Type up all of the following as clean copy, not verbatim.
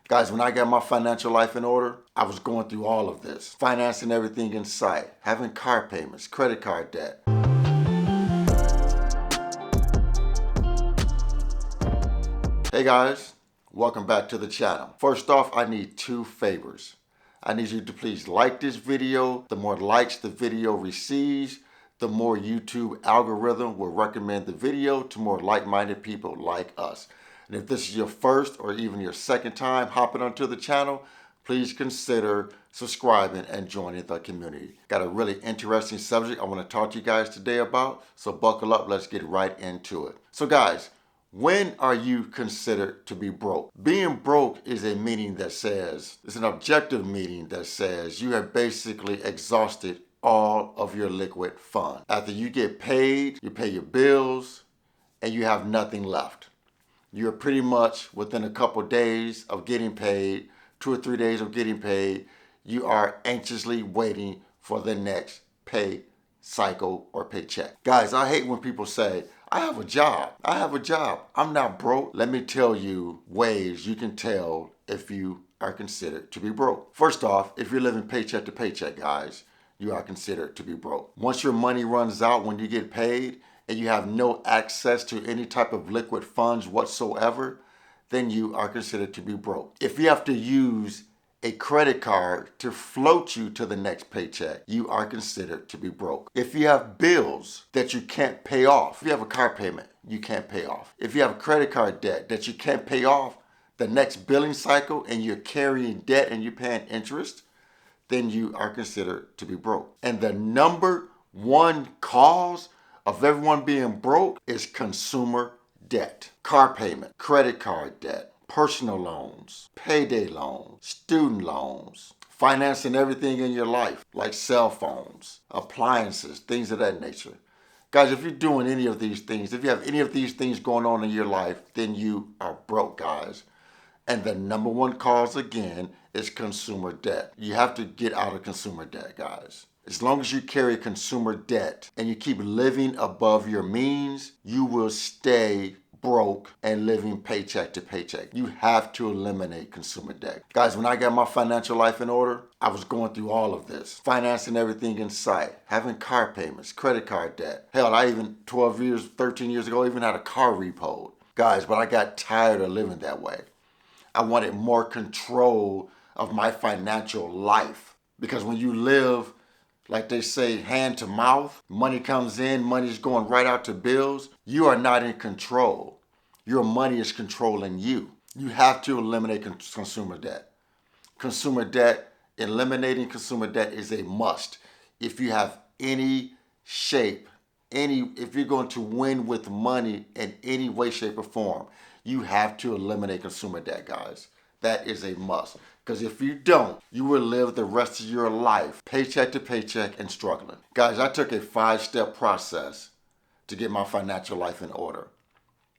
Guys, when I got my financial life in order, I was going through all of this. Financing everything in sight, having car payments, credit card debt. Hey guys, welcome back to the channel. First off, I need two favors. I need you to please like this video. The more likes the video receives, the more YouTube algorithm will recommend the video to more like-minded people like us. And if this is your first or even your second time hopping onto the channel, please consider subscribing and joining the community. Got a really interesting subject I want to talk to you guys today about, so buckle up, let's get right into it. So guys, when are you considered to be broke? Being broke is a meaning that says, it's an objective meaning that says you have basically exhausted all of your liquid funds. After you get paid, you pay your bills, and you have nothing left. You're pretty much within a couple days of getting paid, 2 or 3 days of getting paid, you are anxiously waiting for the next pay cycle or paycheck. Guys, I hate when people say, I have a job. I'm not broke. Let me tell you ways you can tell if you are considered to be broke. First off, if you're living paycheck to paycheck, guys, you are considered to be broke. Once your money runs out when you get paid and you have no access to any type of liquid funds whatsoever, then you are considered to be broke. If you have to use a credit card to float you to the next paycheck, you are considered to be broke. If you have bills that you can't pay off, if you have a car payment you can't pay off, if you have a credit card debt that you can't pay off the next billing cycle and you're carrying debt and you're paying interest, then you are considered to be broke. And the number one cause of everyone being broke is consumer debt. Car payment, credit card debt, personal loans, payday loans, student loans, financing everything in your life, like cell phones, appliances, things of that nature. Guys, if you're doing any of these things, if you have any of these things going on in your life, then you are broke, guys. And the number one cause, again, is consumer debt. You have to get out of consumer debt, guys. As long as you carry consumer debt and you keep living above your means, you will stay broke and living paycheck to paycheck. You have to eliminate consumer debt. Guys, when I got my financial life in order, I was going through all of this. Financing everything in sight, having car payments, credit card debt. Hell, I even 13 years ago, even had a car repoed. Guys, but I got tired of living that way. I wanted more control of my financial life. Because when you live, like they say, hand to mouth, money comes in, money's going right out to bills, you are not in control. Your money is controlling you. You have to eliminate consumer debt. Consumer debt, eliminating consumer debt is a must. If you have any shape, if you're going to win with money in any way, shape, or form, you have to eliminate consumer debt, guys. That is a must. Because if you don't, you will live the rest of your life paycheck to paycheck and struggling. Guys, I took a 5-step process to get my financial life in order.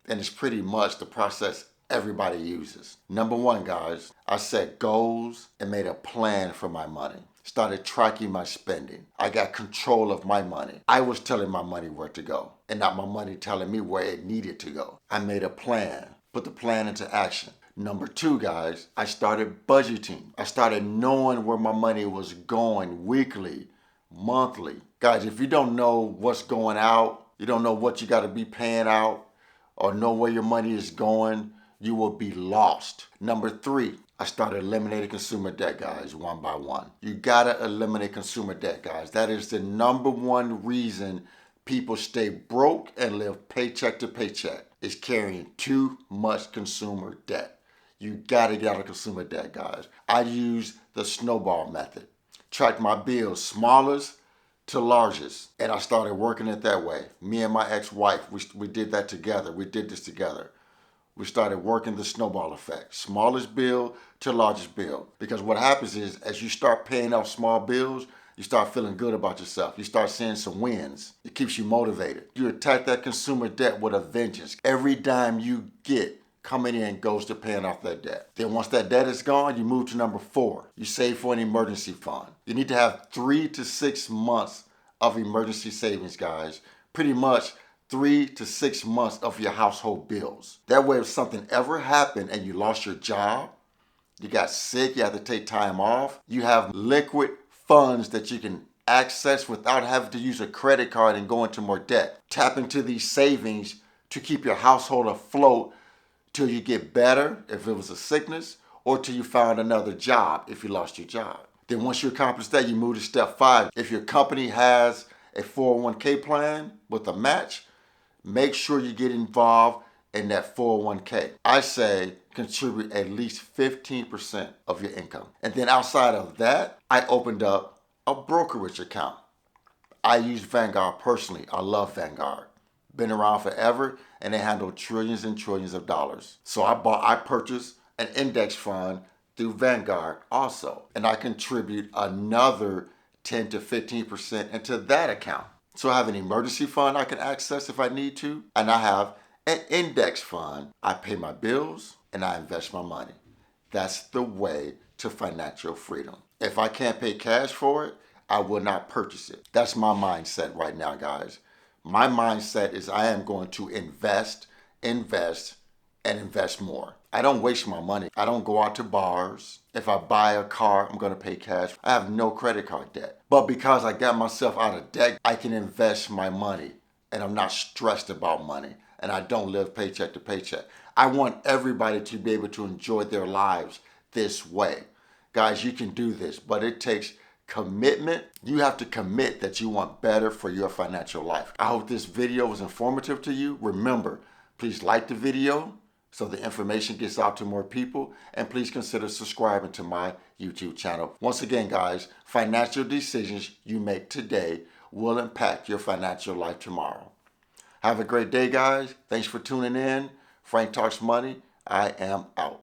And it's pretty much the process everybody uses. Number one, guys, I set goals and made a plan for my money. Started tracking my spending. I got control of my money. I was telling my money where to go and not my money telling me where it needed to go. I made a plan, put the plan into action. Number two, guys, I started budgeting. I started knowing where my money was going weekly, monthly. Guys, if you don't know what's going out, you don't know what you got to be paying out, or know where your money is going, you will be lost. Number three, I started eliminating consumer debt, guys, one by one. You got to eliminate consumer debt, guys. That is the number one reason people stay broke and live paycheck to paycheck, is carrying too much consumer debt. You gotta get out of consumer debt, guys. I use the Snowball Method. Track my bills, smallest to largest. And I started working it that way. Me and my ex-wife, we did that together. We did this together. We started working the snowball effect. Smallest bill to largest bill. Because what happens is, as you start paying off small bills, you start feeling good about yourself. You start seeing some wins. It keeps you motivated. You attack that consumer debt with a vengeance. Every dime you get coming in goes to paying off that debt. Then once that debt is gone, you move to number 4. You save for an emergency fund. You need to have 3 to 6 months of emergency savings, guys. Pretty much 3 to 6 months of your household bills. That way, if something ever happened and you lost your job, you got sick, you have to take time off. You have liquid funds that you can access without having to use a credit card and go into more debt. Tap into these savings to keep your household afloat till you get better if it was a sickness, or till you found another job if you lost your job. Then once you accomplish that, you move to step 5. If your company has a 401k plan with a match, make sure you get involved in that 401k. I say contribute at least 15% of your income. And then outside of that, I opened up a brokerage account. I use Vanguard personally. I love Vanguard. Been around forever, and they handle trillions and trillions of dollars. So I purchased an index fund through Vanguard also, and I contribute another 10 to 15% into that account. So I have an emergency fund I can access if I need to, and I have an index fund. I pay my bills and I invest my money. That's the way to financial freedom. If I can't pay cash for it, I will not purchase it. That's my mindset right now, guys. My mindset is I am going to invest, and invest more. I don't waste my money. I don't go out to bars. If I buy a car, I'm going to pay cash. I have no credit card debt. But because I got myself out of debt, I can invest my money, and I'm not stressed about money, and I don't live paycheck to paycheck. I want everybody to be able to enjoy their lives this way. Guys, you can do this, but it takes commitment. You have to commit that you want better for your financial life. I hope this video was informative to you. Remember, please like the video so the information gets out to more people, and please consider subscribing to my YouTube channel. Once again, guys, financial decisions you make today will impact your financial life tomorrow. Have a great day, guys. Thanks for tuning in. Frank Talks Money. I am out.